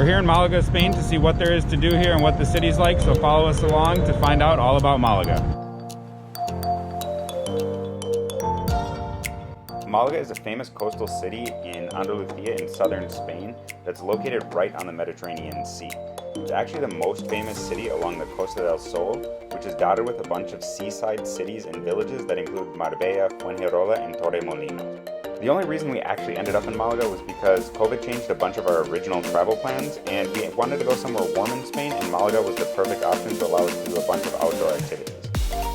We're here in Malaga, Spain to see what there is to do here and what the city's like, so follow us along to find out all about Malaga. Malaga is a famous coastal city in Andalusia in southern Spain that's located right on the Mediterranean Sea. It's actually the most famous city along the Costa del Sol, which is dotted with a bunch of seaside cities and villages that include Marbella, Fuengirola, and Torremolinos. The only reason we actually ended up in Malaga was because COVID changed a bunch of our original travel plans, and we wanted to go somewhere warm in Spain, and Malaga was the perfect option to allow us to do a bunch of outdoor activities.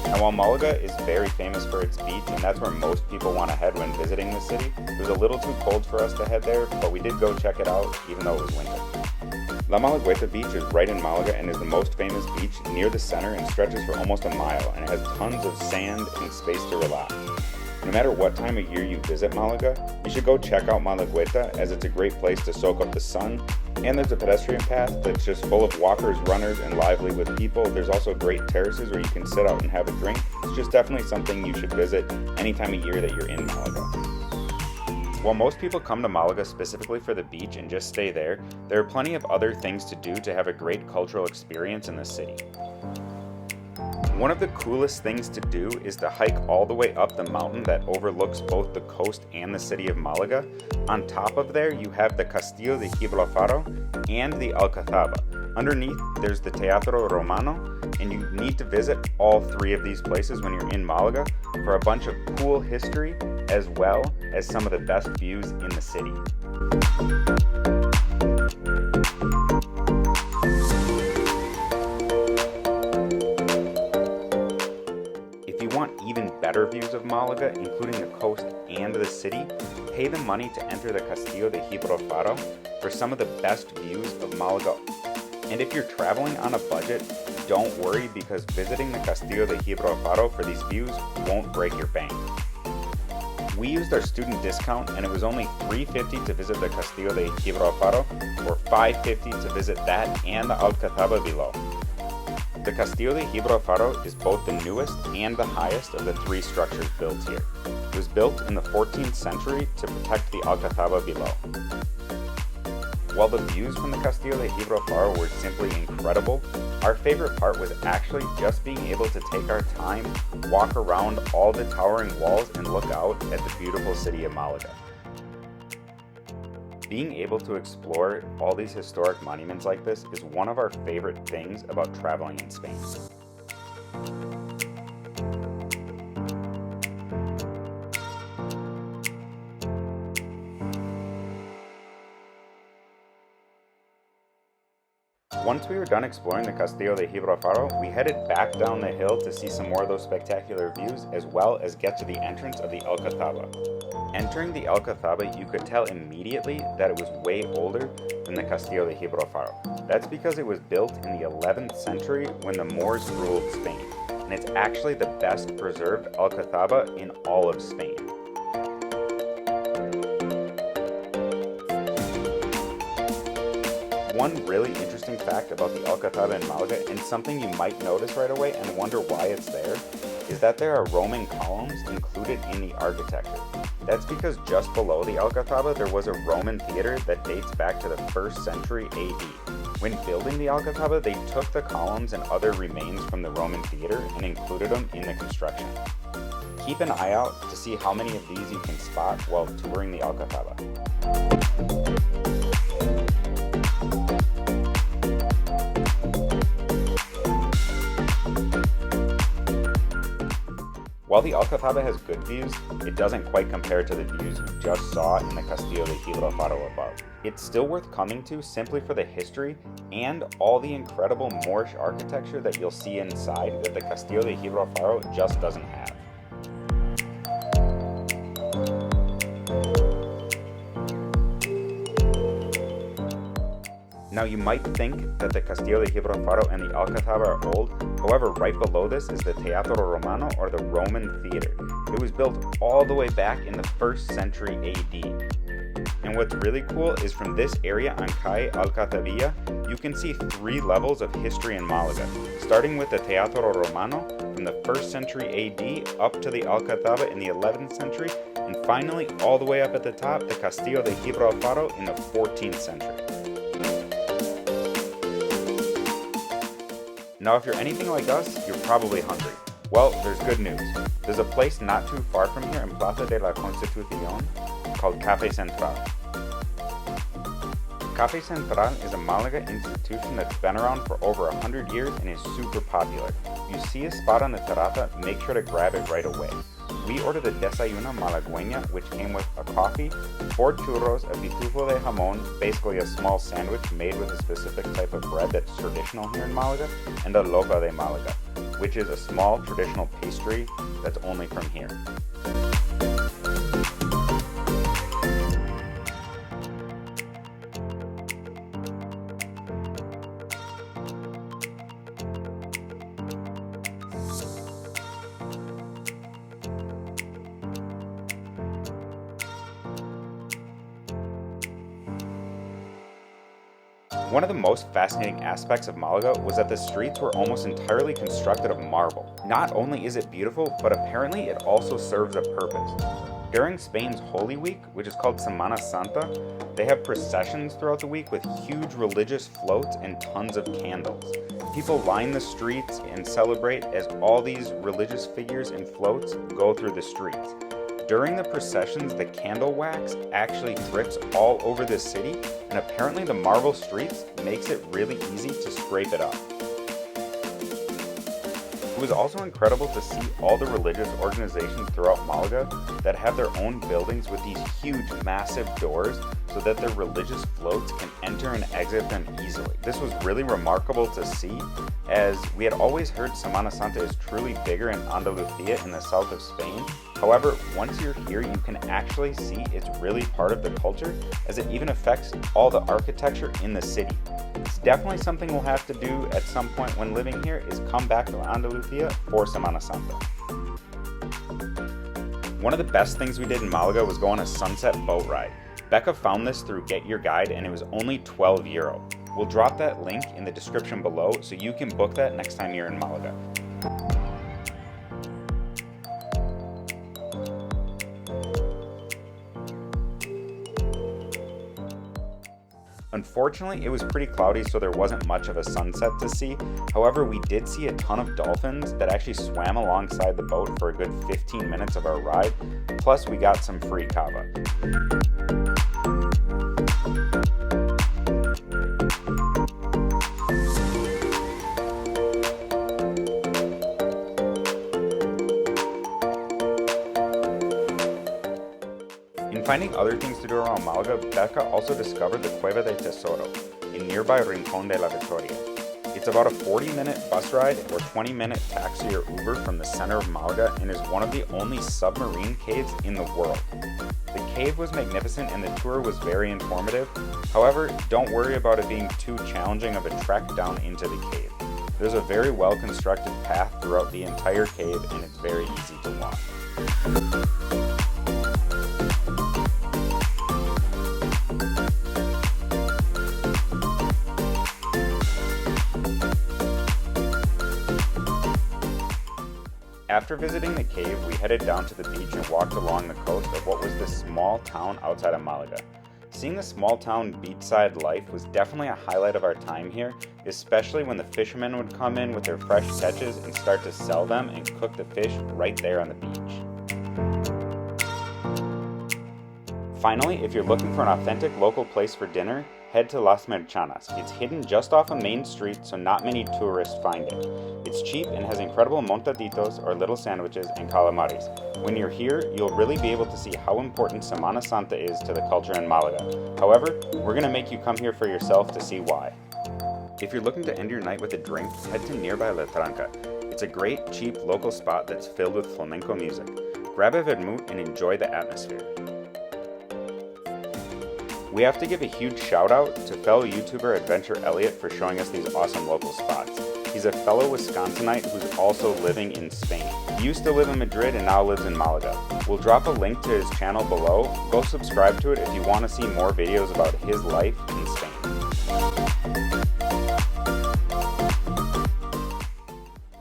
And while Malaga is very famous for its beach, and that's where most people want to head when visiting the city, it was a little too cold for us to head there, but we did go check it out, even though it was winter. La Malagueta Beach is right in Malaga and is the most famous beach near the center and stretches for almost a mile, and it has tons of sand and space to relax. No matter what time of year you visit Malaga, you should go check out Malagueta, as it's a great place to soak up the sun, and there's a pedestrian path that's just full of walkers, runners, and lively with people. There's also great terraces where you can sit out and have a drink. It's just definitely something you should visit any time of year that you're in Malaga. While most people come to Malaga specifically for the beach and just stay there, there are plenty of other things to do to have a great cultural experience in the city. One of the coolest things to do is to hike all the way up the mountain that overlooks both the coast and the city of Malaga. On top of there, you have the Castillo de Gibralfaro and the Alcazaba. Underneath, there's the Teatro Romano, and you need to visit all three of these places when you're in Malaga for a bunch of cool history, as well as some of the best views in the city. Even better views of Malaga, including the coast and the city, pay the money to enter the Castillo de Gibralfaro for some of the best views of Malaga. And if you're traveling on a budget, don't worry, because visiting the Castillo de Gibralfaro for these views won't break your bank. We used our student discount, and it was only $3.50 to visit the Castillo de Gibralfaro, or $5.50 to visit that and the Alcazaba below. The Castillo de Gibralfaro is both the newest and the highest of the three structures built here. It was built in the 14th century to protect the Alcazaba below. While the views from the Castillo de Gibralfaro were simply incredible, our favorite part was actually just being able to take our time, walk around all the towering walls, and look out at the beautiful city of Malaga. Being able to explore all these historic monuments like this is one of our favorite things about traveling in Spain. Once we were done exploring the Castillo de Gibralfaro, we headed back down the hill to see some more of those spectacular views, as well as get to the entrance of the Alcazaba. Entering the Alcazaba, you could tell immediately that it was way older than the Castillo de Gibralfaro. That's because it was built in the 11th century when the Moors ruled Spain, and it's actually the best preserved Alcazaba in all of Spain. One really interesting fact about the Alcazaba in Malaga, and something you might notice right away and wonder why it's there, is that there are Roman columns included in the architecture. That's because just below the Alcazaba there was a Roman theater that dates back to the 1st century AD. When building the Alcazaba, they took the columns and other remains from the Roman theater and included them in the construction. Keep an eye out to see how many of these you can spot while touring the Alcazaba. While the Alcazaba has good views, it doesn't quite compare to the views you just saw in the Castillo de Gibralfaro above. It's still worth coming to simply for the history and all the incredible Moorish architecture that you'll see inside that the Castillo de Gibralfaro just doesn't have. Now you might think that the Castillo de Gibralfaro and the Alcazaba are old, however right below this is the Teatro Romano, or the Roman theater. It was built all the way back in the 1st century AD. And what's really cool is from this area on Calle Alcazabilla, you can see 3 levels of history in Malaga, starting with the Teatro Romano from the 1st century AD up to the Alcazaba in the 11th century, and finally all the way up at the top, the Castillo de Gibralfaro in the 14th century. Now if you're anything like us, you're probably hungry. Well, there's good news. There's a place not too far from here in Plaza de la Constitución called Café Central. Café Central is a Malaga institution that's been around for over 100 years and is super popular. You see a spot on the terraza, make sure to grab it right away. We ordered the desayuno malagueña, which came with a coffee, 4 churros, a pitufo de jamón, basically a small sandwich made with a specific type of bread that's traditional here in Malaga, and a loca de Malaga, which is a small traditional pastry that's only from here. One of the most fascinating aspects of Malaga was that the streets were almost entirely constructed of marble. Not only is it beautiful, but apparently it also serves a purpose. During Spain's Holy Week, which is called Semana Santa, they have processions throughout the week with huge religious floats and tons of candles. People line the streets and celebrate as all these religious figures and floats go through the streets. During the processions, the candle wax actually drips all over the city, and apparently the marble streets makes it really easy to scrape it up. It was also incredible to see all the religious organizations throughout Malaga that have their own buildings with these huge, massive doors so that their religious floats can enter and exit them easily. This was really remarkable to see, as we had always heard Semana Santa is truly bigger in Andalusia in the south of Spain. However, once you're here, you can actually see it's really part of the culture, as it even affects all the architecture in the city. It's definitely something we'll have to do at some point when living here, is come back to Andalusia for Semana Santa. One of the best things we did in Malaga was go on a sunset boat ride. Becca found this through Get Your Guide and it was only €12. We'll drop that link in the description below so you can book that next time you're in Malaga. Unfortunately, it was pretty cloudy, so there wasn't much of a sunset to see. However, we did see a ton of dolphins that actually swam alongside the boat for a good 15 minutes of our ride. Plus, we got some free cava. In finding other things to do around Malaga, Becca also discovered the Cueva de Tesoro in nearby Roncón de la Victoria. It's about a 40-minute bus ride or 20-minute taxi or Uber from the center of Malaga and is one of the only submarine caves in the world. The cave was magnificent and the tour was very informative. However, don't worry about it being too challenging of a trek down into the cave. There's a very well-constructed path throughout the entire cave and it's very easy to walk. After visiting the cave, we headed down to the beach and walked along the coast of what was this small town outside of Malaga. Seeing the small town beachside life was definitely a highlight of our time here, especially when the fishermen would come in with their fresh catches and start to sell them and cook the fish right there on the beach. Finally, if you're looking for an authentic local place for dinner, head to Las Merchanas. It's hidden just off a main street, so not many tourists find it. It's cheap and has incredible montaditos, or little sandwiches, and calamares. When you're here, you'll really be able to see how important Semana Santa is to the culture in Malaga. However, we're going to make you come here for yourself to see why. If you're looking to end your night with a drink, head to nearby La Tranca. It's a great, cheap local spot that's filled with flamenco music. Grab a vermouth and enjoy the atmosphere. We have to give a huge shout out to fellow YouTuber Adventure Elliot for showing us these awesome local spots. He's a fellow Wisconsinite who's also living in Spain. He used to live in Madrid and now lives in Malaga. We'll drop a link to his channel below. Go subscribe to it if you want to see more videos about his life in Spain.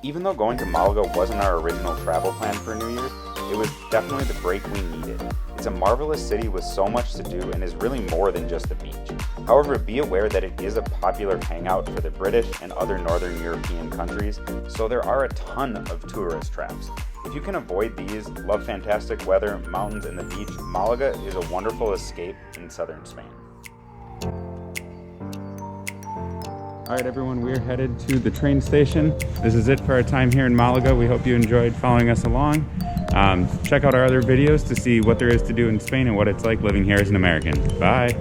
Even though going to Malaga wasn't our original travel plan for New Year's, it was definitely the break we needed. It's a marvelous city with so much to do and is really more than just the beach. However, be aware that it is a popular hangout for the British and other Northern European countries, so there are a ton of tourist traps. If you can avoid these, love fantastic weather, mountains, and the beach, Malaga is a wonderful escape in southern Spain. All right, everyone, we're headed to the train station. This is it for our time here in Malaga. We hope you enjoyed following us along. Check out our other videos to see what there is to do in Spain and what it's like living here as an American. Bye.